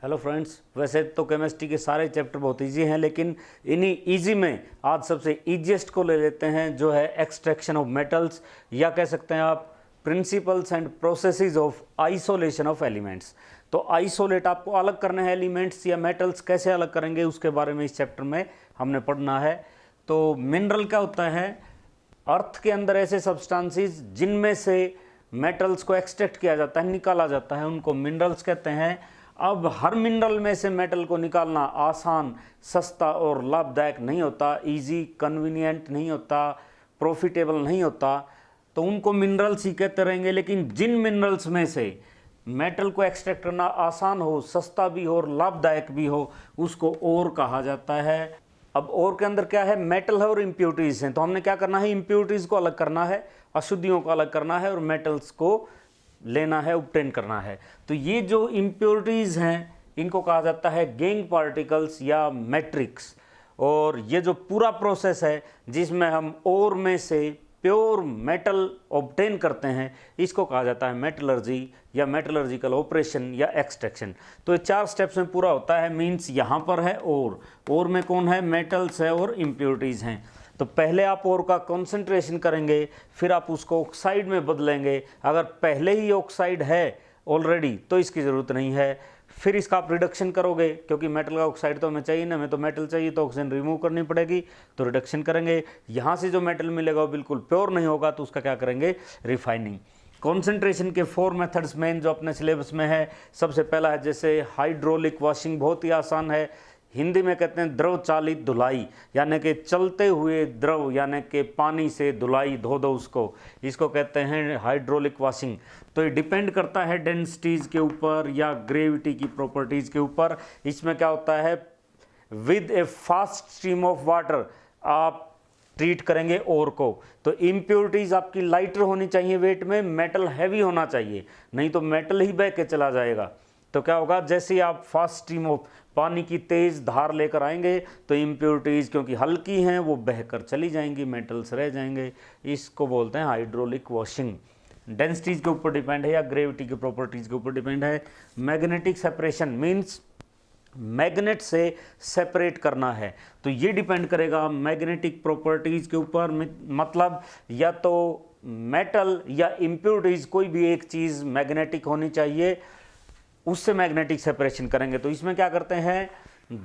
Hello friends, वैसे तो chemistry के सारे चैप्टर बहुत इजी हैं, लेकिन इन्हीं इजी में आज सबसे इजीएस्ट को ले लेते हैं, जो है एक्सट्रैक्शन ऑफ मेटल्स, या कह सकते हैं आप principles and processes of isolation of elements. तो आइसोलेट आपको अलग करने हैं एलिमेंट्स या मेटल्स, कैसे अलग करेंगे उसके बारे में इस चैप्टर में हमने पढ़ना है। तो मिनरल क्या होता है? अर्थ के अंदर ऐसे सब्सटेंसेस जिनमें से मेटल्स को एक्सट्रैक्ट किया जाता है, निकाला जाता है, उनको मिनरल्स कहते हैं। अब हर मिनरल में से मेटल को निकालना आसान, सस्ता और लाभदायक नहीं होता, इजी, कन्वीनियंट नहीं होता, प्रॉफिटेबल नहीं होता, तो उनको मिनरल्स ही कहते रहेंगे। लेकिन जिन मिनरल्स में से मेटल को एक्सट्रैक्ट करना आसान हो, सस्ता भी हो और लाभदायक भी हो, उसको ओर कहा जाता है। अब ओर के अंदर क्या है? मेटल है और इम्प्योरिटीज़ हैं। तो हमने क्या करना है? इम्प्योरिटीज़ को अलग करना है, अशुद्धियों को अलग करना है और मेटल्स को लेना है, ऑब्टेन करना है। तो ये जो इम्प्योरिटीज़ हैं इनको कहा जाता है गैंग पार्टिकल्स या मैट्रिक्स। और ये जो पूरा प्रोसेस है जिसमें हम ओर में से प्योर मेटल ऑब्टेन करते हैं, इसको कहा जाता है मेटलर्जी या मेटलर्जिकल ऑपरेशन या एक्सट्रैक्शन। तो ये 4 स्टेप्स में पूरा होता है। मीन्स यहाँ पर है ओर में कौन है? मेटल्स है और इम्प्योरिटीज़ हैं। तो पहले आप ओर का कॉन्सेंट्रेशन करेंगे, फिर आप उसको ऑक्साइड में बदलेंगे। अगर पहले ही ऑक्साइड है ऑलरेडी तो इसकी ज़रूरत नहीं है। फिर इसका आप रिडक्शन करोगे, क्योंकि मेटल का ऑक्साइड तो हमें चाहिए ना, हमें तो मेटल चाहिए, तो ऑक्सीजन रिमूव करनी पड़ेगी, तो रिडक्शन करेंगे। यहाँ से जो मेटल मिलेगा वो बिल्कुल प्योर नहीं होगा, तो उसका क्या करेंगे? रिफाइनिंग। कॉन्सेंट्रेशन के 4 मेथड्स मेन जो अपने सिलेबस में है। सबसे पहला है जैसे हाइड्रोलिक वॉशिंग, बहुत ही आसान है, हिंदी में कहते हैं द्रव चालित धुलाई, यानी कि चलते हुए द्रव, यानी कि पानी से धुलाई, धो दो उसको, इसको कहते हैं हाइड्रोलिक वॉशिंग। तो ये डिपेंड करता है डेंसिटीज़ के ऊपर या ग्रेविटी की प्रॉपर्टीज़ के ऊपर। इसमें क्या होता है? With A fast stream of water आप ट्रीट करेंगे ओर को। तो इम्प्योरिटीज़ आपकी लाइटर होनी चाहिए वेट में, मेटल हैवी होना चाहिए, नहीं तो मेटल ही बह के चला जाएगा। तो क्या होगा? जैसे ही आप फास्ट स्ट्रीम ऑफ पानी की तेज़ धार लेकर आएंगे तो इम्प्योरिटीज़ क्योंकि हल्की हैं वो बहकर चली जाएंगी, मेटल्स रह जाएंगे। इसको बोलते हैं हाइड्रोलिक वॉशिंग। डेंसिटीज़ के ऊपर डिपेंड है या ग्रेविटी की प्रॉपर्टीज़ के ऊपर डिपेंड है। मैग्नेटिक सेपरेशन मीन्स मैग्नेट से सेपरेट करना है, तो ये डिपेंड करेगा मैग्नेटिक प्रॉपर्टीज़ के ऊपर। मतलब या तो मेटल या इम्प्योरिटीज़ कोई भी एक चीज़ मैग्नेटिक होनी चाहिए, उससे मैग्नेटिक सेपरेशन करेंगे। तो इसमें क्या करते हैं?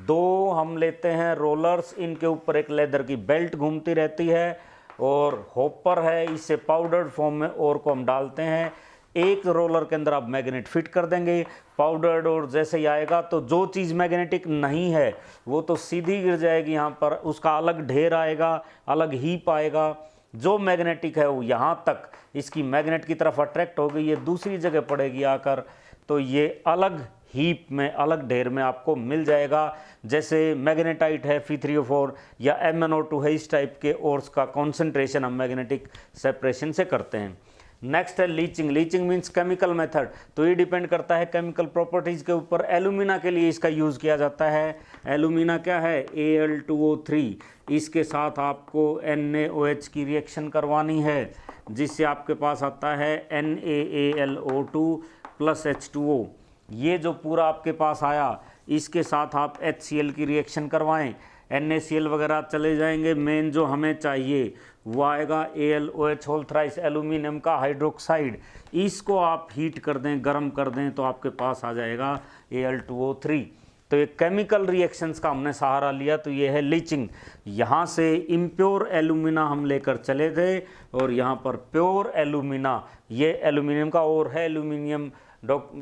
2 हम लेते हैं रोलर्स, इनके ऊपर एक लेदर की बेल्ट घूमती रहती है और हॉपर है, इससे पाउडर्ड फॉर्म में ओर को हम डालते हैं। एक रोलर के अंदर आप मैग्नेट फिट कर देंगे, पाउडर्ड और जैसे ही आएगा तो जो चीज़ मैग्नेटिक नहीं है वो तो सीधी गिर जाएगी यहाँ पर, उसका अलग ढेर आएगा, अलग हीप आएगा। जो मैग्नेटिक है वो यहाँ तक इसकी मैग्नेट की तरफ अट्रैक्ट हो गई, ये दूसरी जगह पड़ेगी आकर, तो ये अलग हीप में, अलग ढेर में आपको मिल जाएगा। जैसे मैग्नेटाइट है Fe3O4 या MnO2 है, इस टाइप के ओर्स का कॉन्सेंट्रेशन हम मैग्नेटिक सेपरेशन से करते हैं। नेक्स्ट है leaching. Leaching means chemical method, तो ये डिपेंड करता है केमिकल प्रॉपर्टीज़ के ऊपर। एलुमिना के लिए इसका यूज़ किया जाता है। एलुमिना क्या है? Al2O3, इसके साथ आपको NaOH की रिएक्शन करवानी है, जिससे आपके पास आता है NaAlO2 प्लस H2O। ये जो पूरा आपके पास आया, इसके साथ आप HCl की रिएक्शन करवाएं, NaCl वगैरह चले जाएंगे। मेन जो हमें चाहिए वो आएगा AlOH होल थ्राइस, एल्यूमिनियम का हाइड्रोक्साइड। इसको आप हीट कर दें, गर्म कर दें, तो आपके पास आ जाएगा Al2O3। तो ये केमिकल रिएक्शंस का हमने सहारा लिया, तो ये है लीचिंग। यहाँ से इम्प्योर एल्यूमिना हम लेकर चले थे और यहाँ पर प्योर एल्यूमिना, ये एल्यूमिनियम का और है एल्यूमिनियम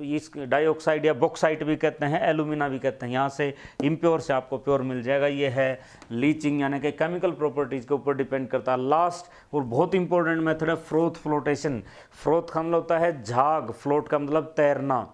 इस डाइऑक्साइड या बॉक्साइट भी कहते हैं, एल्यूमिना भी कहते हैं। यहाँ से इम्प्योर से आपको प्योर मिल जाएगा। ये है लीचिंग, यानी कि केमिकल प्रॉपर्टीज़ के ऊपर डिपेंड करता है। लास्ट और बहुत इंपॉर्टेंट मेथड है फ्रोथ फ्लोटेशन। फ्रोथ का मतलब होता है झाग, फ्लोट का मतलब तैरना।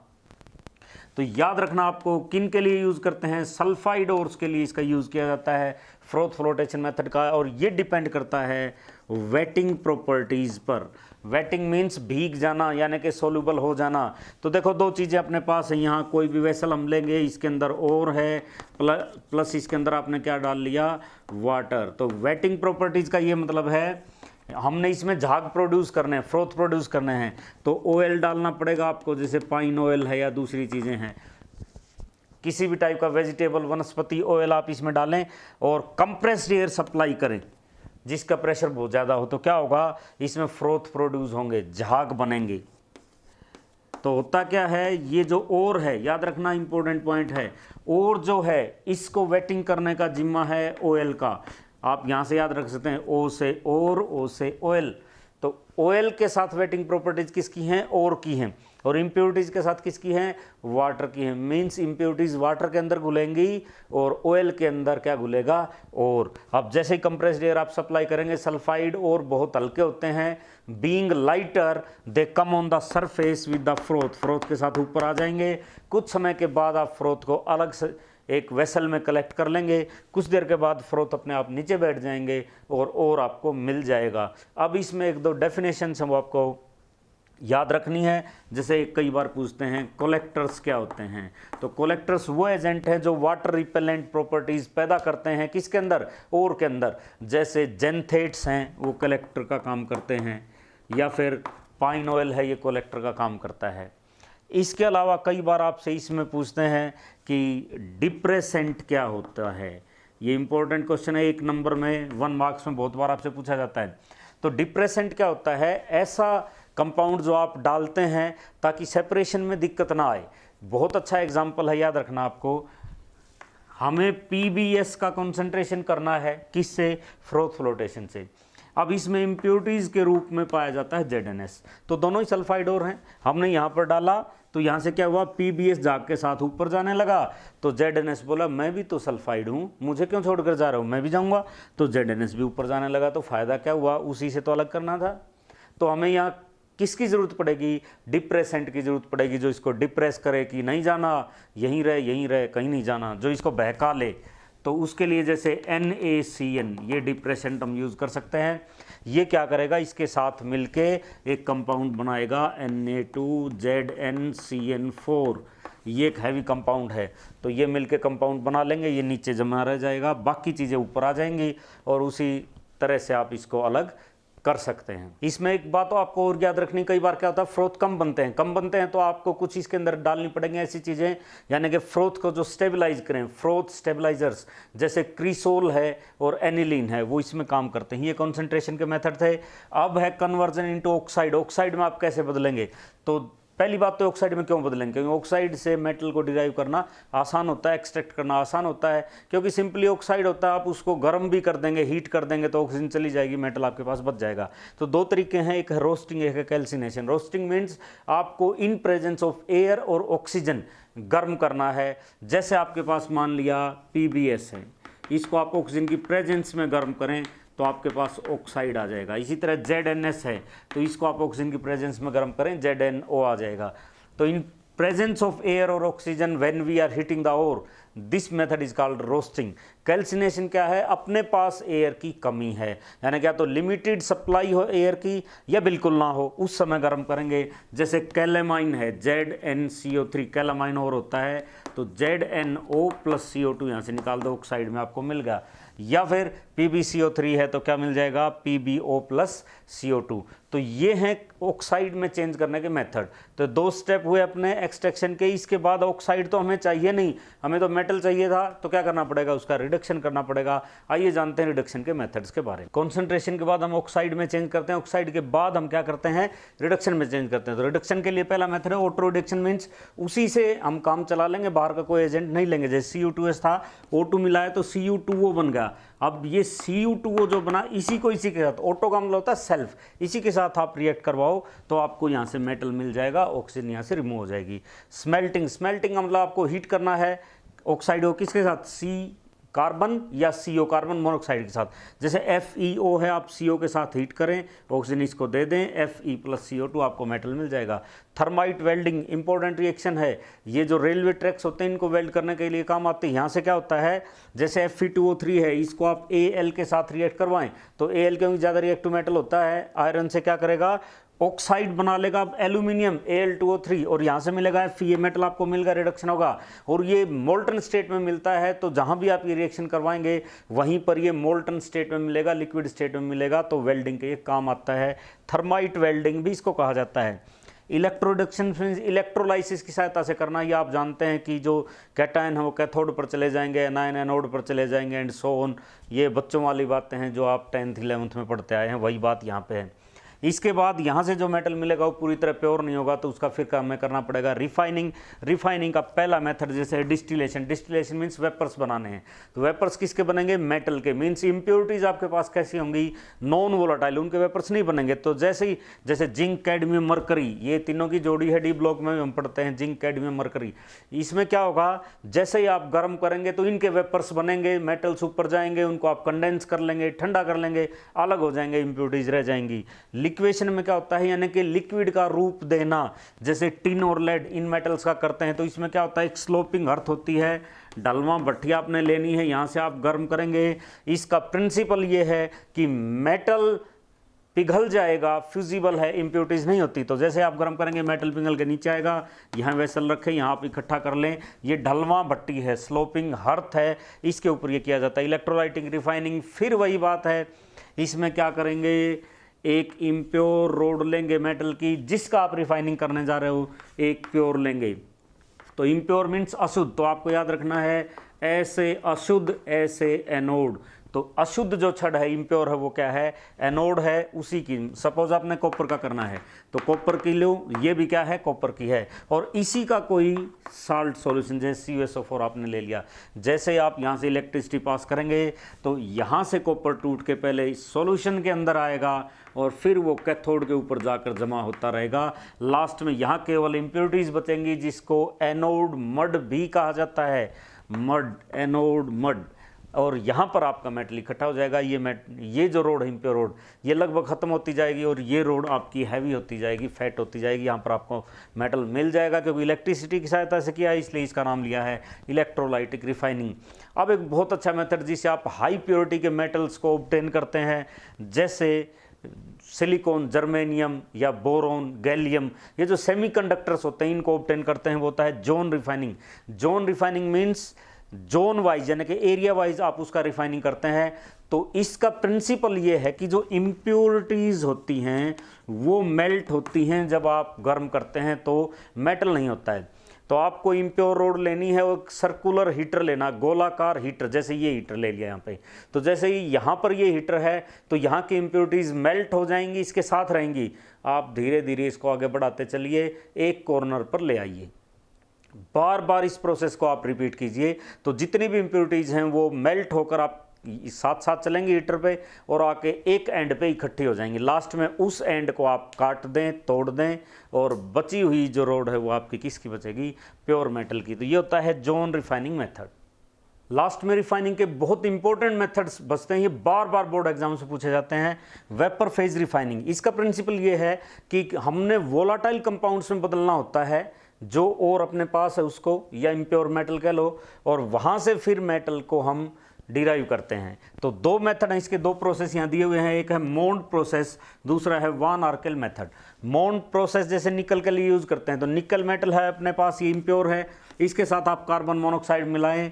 तो याद रखना आपको किन के लिए यूज़ करते हैं? सल्फाइड ओर्स के लिए इसका यूज़ किया जाता है फ्रोथ फ्लोटेशन मेथड का, और ये डिपेंड करता है वेटिंग प्रॉपर्टीज़ पर। वेटिंग मीन्स भीग जाना, यानी कि सोल्यूबल हो जाना। तो देखो 2 चीज़ें अपने पास है, यहाँ कोई भी वेसल हम लेंगे, इसके अंदर और है प्लस इसके अंदर आपने क्या डाल लिया? वाटर। तो वेटिंग प्रॉपर्टीज़ का ये मतलब है हमने इसमें झाग प्रोड्यूस करने हैं, फ्रोथ प्रोड्यूस करने हैं, तो ऑयल डालना पड़ेगा आपको, जैसे पाइन ऑयल है या दूसरी चीज़ें हैं। किसी भी टाइप का वेजिटेबल वनस्पति ऑयल आप इसमें डालें और कंप्रेस्ड एयर सप्लाई करें जिसका प्रेशर बहुत ज़्यादा हो, तो क्या होगा, इसमें फ्रोथ प्रोड्यूस होंगे, झाग बनेंगे। तो होता क्या है, ये जो ओर है, याद रखना इंपॉर्टेंट पॉइंट है, ओर जो है इसको वेटिंग करने का जिम्मा है ऑयल का। आप यहाँ से याद रख सकते हैं, ओ से ओर, ओ से ऑयल। तो ऑयल के साथ वेटिंग प्रॉपर्टीज किसकी हैं, ओर की हैं, और इम्प्योरिटीज के साथ किसकी हैं, वाटर की हैं। मींस इम्प्योरिटीज वाटर के अंदर घुलेंगी और ऑयल के अंदर क्या घुलेगा, और अब जैसे ही कंप्रेस्ड एयर आप सप्लाई करेंगे, सल्फाइड और बहुत हल्के होते हैं, being lighter they come on the surface with the froth, froth के साथ ऊपर आ जाएंगे। कुछ समय के बाद आप फ्रोथ को अलग से एक वेसल में कलेक्ट कर लेंगे, कुछ देर के बाद फ्रोथ अपने आप नीचे बैठ जाएंगे और आपको मिल जाएगा। अब इसमें एक दो डेफिनेशन है वो आपको याद रखनी है। जैसे कई बार पूछते हैं कोलेक्टर्स क्या होते हैं, तो कोलेक्टर्स वो एजेंट हैं जो वाटर रिपेलेंट प्रॉपर्टीज पैदा करते हैं किसके अंदर, ओर के अंदर। जैसे जेंथेट्स हैं वो कलेक्टर का काम करते हैं, या फिर पाइन ऑयल है ये कलेक्टर का काम करता है। इसके अलावा कई बार आपसे इसमें पूछते हैं कि डिप्रेसेंट क्या होता है, ये इंपॉर्टेंट क्वेश्चन है, 1 नंबर में 1 मार्क्स में बहुत बार आपसे पूछा जाता है। तो डिप्रेसेंट क्या होता है, ऐसा कंपाउंड जो आप डालते हैं ताकि सेपरेशन में दिक्कत ना आए। बहुत अच्छा एग्जाम्पल है, याद रखना आपको, हमें पीबीएस का कंसंट्रेशन करना है किससे, फ्रोथ फ्लोटेशन से। अब इसमें इम्प्योरिटीज के रूप में पाया जाता है जेडएनएस, तो दोनों ही सल्फाइड और हैं। हमने यहाँ पर डाला तो यहाँ से क्या हुआ, पीबीएस झाग के साथ ऊपर जाने लगा, तो जेडएनएस बोला मैं भी तो सल्फाइड हूँ, मुझे क्यों छोड़कर जा रहा हूँ, मैं भी जाऊँगा। तो जेडएनएस भी ऊपर जाने लगा, तो फायदा क्या हुआ, उसी से तो अलग करना था। तो हमें यहाँ किसकी ज़रूरत पड़ेगी, डिप्रेसेंट की ज़रूरत पड़ेगी, जो इसको डिप्रेस करे कि नहीं जाना, यहीं रहे कहीं नहीं जाना, जो इसको बहका ले। तो उसके लिए जैसे NaCN ये डिप्रेसेंट हम यूज़ कर सकते हैं। ये क्या करेगा, इसके साथ मिलके एक कंपाउंड बनाएगा Na2ZnCN4, ये एक हैवी कंपाउंड है। तो ये मिलके कंपाउंड बना लेंगे, ये नीचे जमा रह जाएगा, बाकी चीज़ें ऊपर आ जाएंगी, और उसी तरह से आप इसको अलग कर सकते हैं। इसमें एक बात तो आपको और याद रखनी, कई बार क्या होता है फ्रोथ कम बनते हैं तो आपको कुछ इसके अंदर डालनी पड़ेंगी ऐसी चीज़ें, यानी कि फ्रोथ को जो स्टेबलाइज करें, फ्रोथ स्टेबलाइजर्स जैसे क्रीसोल है और एनिलीन है, वो इसमें काम करते हैं। ये कॉन्सेंट्रेशन के मेथड थे। अब है कन्वर्जन इनटू ऑक्साइड। ऑक्साइड में आप कैसे बदलेंगे, तो पहली बात तो ऑक्साइड में क्यों बदलेंगे, क्योंकि ऑक्साइड से मेटल को डिराइव करना आसान होता है, एक्सट्रैक्ट करना आसान होता है, क्योंकि सिंपली ऑक्साइड होता है। आप उसको गर्म भी कर देंगे, हीट कर देंगे तो ऑक्सीजन चली जाएगी, मेटल आपके पास बच जाएगा। तो 2 तरीके हैं, एक है रोस्टिंग, एक है कैल्सिनेशन। रोस्टिंग मीन्स आपको इन प्रेजेंस ऑफ एयर और ऑक्सीजन गर्म करना है। जैसे आपके पास मान लिया PBS है, इसको आप ऑक्सीजन की प्रेजेंस में गर्म करें तो आपके पास ऑक्साइड आ जाएगा। इसी तरह ZnS है, तो इसको आप ऑक्सीजन की प्रेजेंस में गर्म करें, ZnO आ जाएगा। तो इन प्रेजेंस ऑफ एयर और oxygen when we are heating the ore, this method is called roasting. Calcination क्या है, अपने पास एयर की कमी है, यानी क्या तो लिमिटेड सप्लाई हो एयर की या बिल्कुल ना हो, उस समय गर्म करेंगे। जैसे कैलेमाइन है, ZnCO3, कैलेमाइन और होता है, तो ZnO + CO2 यहाँ से निकाल दो, ऑक्साइड में आपको मिल गया। या फिर PbCO3 है तो क्या मिल जाएगा, PbO + CO2। तो ये हैं ऑक्साइड में चेंज करने के मेथड। तो 2 स्टेप हुए अपने एक्सट्रैक्शन के। इसके बाद ऑक्साइड तो हमें चाहिए नहीं, हमें तो मेटल चाहिए था, तो क्या करना पड़ेगा, उसका रिडक्शन करना पड़ेगा। आइए जानते हैं रिडक्शन के मेथड्स के बारे में। कॉन्सेंट्रेशन के बाद हम ऑक्साइड में चेंज करते हैं, ऑक्साइड के बाद हम क्या करते हैं, रिडक्शन में चेंज करते हैं। तो रिडक्शन के लिए पहला मेथड है ऑटो रिडक्शन, मीन्स उसी से हम काम चला लेंगे, बाहर का कोई एजेंट नहीं लेंगे। जैसे CU2S था, O2 मिलाया तो CU2O बन गया। अब ये CU2O जो बना, इसी को इसी के साथ, ऑटो का मतलब होता है सेल्फ, इसी के साथ आप रिएक्ट करवाओ तो आपको यहाँ से मेटल मिल जाएगा, ऑक्सीजन यहाँ से रिमूव हो जाएगी। स्मेल्टिंग, स्मेल्टिंग का मतलब आपको हीट करना है ऑक्साइड को किसके साथ, C कार्बन या CO कार्बन मोनोऑक्साइड के साथ। जैसे FeO है, आप CO के साथ हीट करें, ऑक्सीजन इसको दे दें, Fe + CO2 आपको मेटल मिल जाएगा। थर्माइट वेल्डिंग इंपॉर्टेंट रिएक्शन है, ये जो रेलवे ट्रैक्स होते हैं इनको वेल्ड करने के लिए काम आते हैं। यहाँ से क्या होता है, जैसे Fe2O3 है, इसको आप Al के साथ रिएक्ट करवाएं तो Al क्योंकि ज़्यादा रिएक्टिव मेटल होता है, आयरन से क्या करेगा, ऑक्साइड बना लेगा एल्यूमिनियम Al2O3, और यहाँ से मिलेगा Fe, मेटल आपको मिलेगा, रिडक्शन होगा। और ये मोल्टन स्टेट में मिलता है, तो जहाँ भी आप ये रिएक्शन करवाएंगे वहीं पर ये मोल्टन स्टेट में मिलेगा, लिक्विड स्टेट में मिलेगा, तो वेल्डिंग के ये काम आता है। थर्माइट वेल्डिंग भी इसको कहा जाता है। इलेक्ट्रोडक्शन इलेक्ट्रोलाइसिस की सहायता से करना। ये आप जानते हैं कि जो कैटायन है वो कैथोड पर चले जाएंगे, एनायन एनोड पर चले जाएंगे एंड सो ऑन। ये बच्चों वाली बातें हैं जो आप 10th 11th में पढ़ते आए हैं, वही बात यहाँ पे है। इसके बाद यहाँ से जो मेटल मिलेगा वो पूरी तरह प्योर नहीं होगा, तो उसका फिर हमें करना पड़ेगा रिफाइनिंग। रिफाइनिंग का पहला मेथड जैसे डिस्टिलेशन। डिस्टिलेशन मीन्स वेपर्स बनाने हैं। तो वेपर्स किसके बनेंगे? मेटल के। मीन्स इम्प्योरिटीज आपके पास कैसी होंगी? नॉन वोलाटाइल, उनके वेपर्स नहीं बनेंगे। तो जैसे जिंक, कैडमियम, मरकरी, ये तीनों की जोड़ी है, डी ब्लॉक में हम पढ़ते हैं जिंक, कैडमियम, मरकरी। इसमें क्या होगा, जैसे ही आप गर्म करेंगे तो इनके वेपर्स बनेंगे, मेटल्स ऊपर जाएंगे, उनको आप कंडेंस कर लेंगे, ठंडा कर लेंगे, अलग हो जाएंगे, इम्प्योरिटीज रह जाएंगी। लिक्वेशन में क्या होता है, यानी कि लिक्विड का रूप देना, जैसे टिन और लेड इन मेटल्स का करते हैं। तो इसमें क्या होता है, एक स्लोपिंग अर्थ होती है, ढलवा भट्ठी आपने लेनी है, यहाँ से आप गर्म करेंगे। इसका प्रिंसिपल ये है कि मेटल पिघल जाएगा, फ्यूजिबल है, इम्प्योरिटीज नहीं होती। तो जैसे आप गर्म करेंगे मेटल पिघल के नीचे आएगा, यहाँ वेसल रखें, यहाँ आप इकट्ठा कर लें। ये ढलवा भट्टी है, स्लोपिंग हर्थ है, इसके ऊपर ये किया जाता है। इलेक्ट्रोलाइटिक रिफाइनिंग फिर वही बात है। इसमें क्या करेंगे, एक इम्प्योर रोड लेंगे मेटल की, जिसका आप रिफाइनिंग करने जा रहे हो, एक प्योर लेंगे। तो इम्प्योर मीन्स अशुद्ध, तो आपको याद रखना है ऐसे अशुद्ध, ऐसे एनोड। तो अशुद्ध जो छड़ है, इम्प्योर है, वो क्या है, एनोड है उसी की। सपोज आपने कॉपर का करना है तो कॉपर की लो, ये भी क्या है, कॉपर की है, और इसी का कोई साल्ट सॉल्यूशन जैसे CuSO4 आपने ले लिया। जैसे आप यहाँ से इलेक्ट्रिसिटी पास करेंगे तो यहाँ से कॉपर टूट के पहले इस सॉल्यूशन के अंदर आएगा और फिर वो कैथोड के ऊपर जाकर जमा होता रहेगा। लास्ट में यहाँ केवल इम्प्योरिटीज बचेंगी, जिसको एनोड मड भी कहा जाता है, मड, एनोड मड। और यहाँ पर आपका मेटल इकट्ठा हो जाएगा। ये जो रोड है, इम्प्योर रोड, ये लगभग ख़त्म होती जाएगी और ये रोड आपकी हैवी होती जाएगी, फैट होती जाएगी। यहाँ पर आपको मेटल मिल जाएगा, क्योंकि इलेक्ट्रिसिटी की सहायता से किया है, इसलिए इसका नाम लिया है इलेक्ट्रोलाइटिक रिफाइनिंग। अब एक बहुत अच्छा मेथड जिससे आप हाई प्योरिटी के मेटल्स को ऑब्टेन करते हैं, जैसे सिलिकॉन, जर्मेनियम या बोरोन, गैलियम, ये जो सेमीकंडक्टर्स होते हैं, इनको ऑब्टेन करते हैं, वो होता है zone refining. Zone refining means zone wise, यानी कि एरिया वाइज आप उसका रिफाइनिंग करते हैं। तो इसका प्रिंसिपल ये है कि जो इम्प्योरिटीज होती हैं वो मेल्ट होती हैं जब आप गर्म करते हैं, तो मेटल नहीं होता है। तो आपको इम्प्योर रोड लेनी है, वो सर्कुलर हीटर लेना, गोलाकार हीटर, जैसे ये हीटर ले लिया यहाँ पे। तो जैसे ही यहाँ पर ये हीटर है तो यहाँ की इम्प्योरिटीज मेल्ट हो जाएंगी, इसके साथ रहेंगी। आप धीरे धीरे इसको आगे बढ़ाते चलिए, एक कॉर्नर पर ले आइए, बार बार इस प्रोसेस को आप रिपीट कीजिए। तो जितनी भी इम्प्योरिटीज हैं वो मेल्ट होकर आप साथ साथ चलेंगे हीटर पे और आके एक एंड पे इकट्ठी हो जाएंगी। लास्ट में उस एंड को आप काट दें, तोड़ दें, और बची हुई जो रोड है वो आपकी किसकी बचेगी, प्योर मेटल की। तो ये होता है जोन रिफाइनिंग मेथड। लास्ट में रिफाइनिंग के बहुत इंपॉर्टेंट मेथड्स बचते हैं, ये बार बार बोर्ड एग्जाम से पूछे जाते हैं। वेपर फेज रिफाइनिंग, इसका प्रिंसिपल ये है कि हमने वोलाटाइल कंपाउंड्स में बदलना होता है, जो और अपने पास है उसको, या इम्प्योर मेटल कह लो, और वहाँ से फिर मेटल को हम डिराइव करते हैं। तो दो मेथड हैं, इसके दो प्रोसेस यहाँ दिए हुए हैं। एक है मोन्ड प्रोसेस, दूसरा है वान आर्केल मेथड। मोन्ड प्रोसेस जैसे निकल के लिए यूज़ करते हैं, तो निकल मेटल है अपने पास, ये इम्प्योर है, इसके साथ आप कार्बन मोनोऑक्साइड मिलाएं,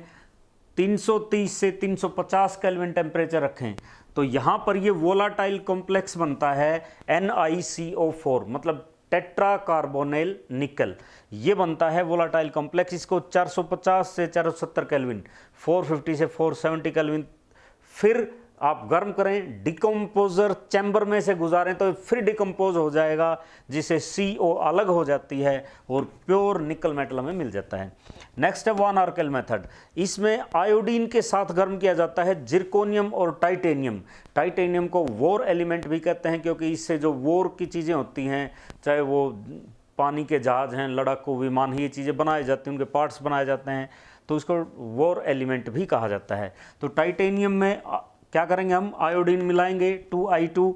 330 से 350 केल्विन टेम्परेचर रखें, तो यहाँ पर ये वोलाटाइल कॉम्प्लेक्स बनता है NiCO4, मतलब टेट्रा कार्बोनेल निकल, ये बनता है वोलाटाइल कॉम्प्लेक्स। इसको 450 से 470 केल्विन, 450 से 470 केल्विन फिर आप गर्म करें, डिकम्पोजर चैम्बर में से गुजारें तो फिर डिकम्पोज हो जाएगा, जिससे CO अलग हो जाती है और प्योर निकल मेटल हमें मिल जाता है। नेक्स्ट है वान आर्केल मेथड, इसमें आयोडीन के साथ गर्म किया जाता है जिरकोनियम और टाइटेनियम। टाइटेनियम को वोर एलिमेंट भी कहते हैं, क्योंकि इससे जो वोर की चीज़ें होती हैं, चाहे वो पानी के जहाज हैं, लड़ाकू विमान, ये चीज़ें बनाए जाती हैं, उनके पार्ट्स बनाए जाते हैं, तो इसको वोर एलिमेंट भी कहा जाता है। तो टाइटेनियम में क्या करेंगे, हम आयोडीन मिलाएंगे 2I2,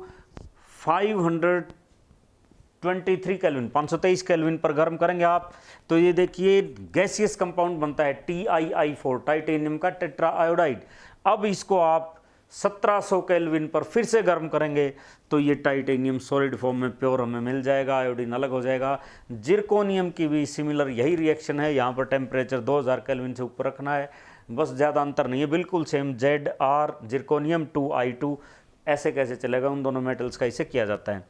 523 केल्विन, 523 केल्विन पर गर्म करेंगे आप, तो ये देखिए गैसियस कंपाउंड बनता है TiI4, टाइटेनियम का टेट्रा आयोडाइड। अब इसको आप 1700 केल्विन पर फिर से गर्म करेंगे तो ये टाइटेनियम सॉलिड फॉर्म में प्योर हमें मिल जाएगा, आयोडीन अलग हो जाएगा। जिरकोनियम की भी सिमिलर यही रिएक्शन है, यहाँ पर टेम्परेचर 2000 केल्विन से ऊपर रखना है, बस ज़्यादा अंतर नहीं है, बिल्कुल सेम। ZR जिरकोनियम 2I2, ऐसे कैसे चलेगा, उन दोनों मेटल्स का इसे किया जाता है।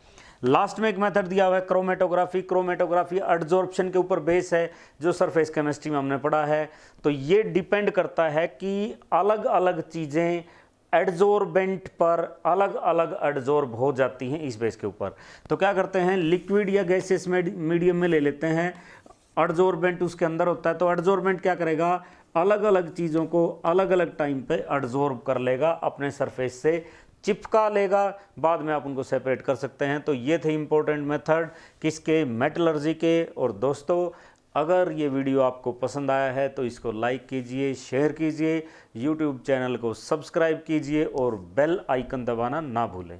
लास्ट में एक मेथड दिया हुआ है क्रोमेटोग्राफी। क्रोमेटोग्राफी एडजॉर्प्शन के ऊपर बेस है, जो सरफेस केमिस्ट्री में हमने पढ़ा है। तो ये डिपेंड करता है कि अलग अलग चीज़ें एडजॉर्बेंट पर अलग अलग एडजॉर्ब हो जाती हैं इस बेस के ऊपर। तो क्या करते हैं, लिक्विड या गैसियस मीडियम में ले लेते हैं, एडजॉर्बेंट उसके अंदर होता है। तो एडजॉर्बेंट क्या करेगा, अलग अलग चीज़ों को अलग अलग टाइम पे एडजॉर्ब कर लेगा, अपने सरफेस से चिपका लेगा, बाद में आप उनको सेपरेट कर सकते हैं। तो ये थे इंपॉर्टेंट मेथड किसके, मेटलर्जी के। और दोस्तों अगर ये वीडियो आपको पसंद आया है तो इसको लाइक कीजिए, शेयर कीजिए, यूट्यूब चैनल को सब्सक्राइब कीजिए और बेल आइकन दबाना ना भूलें।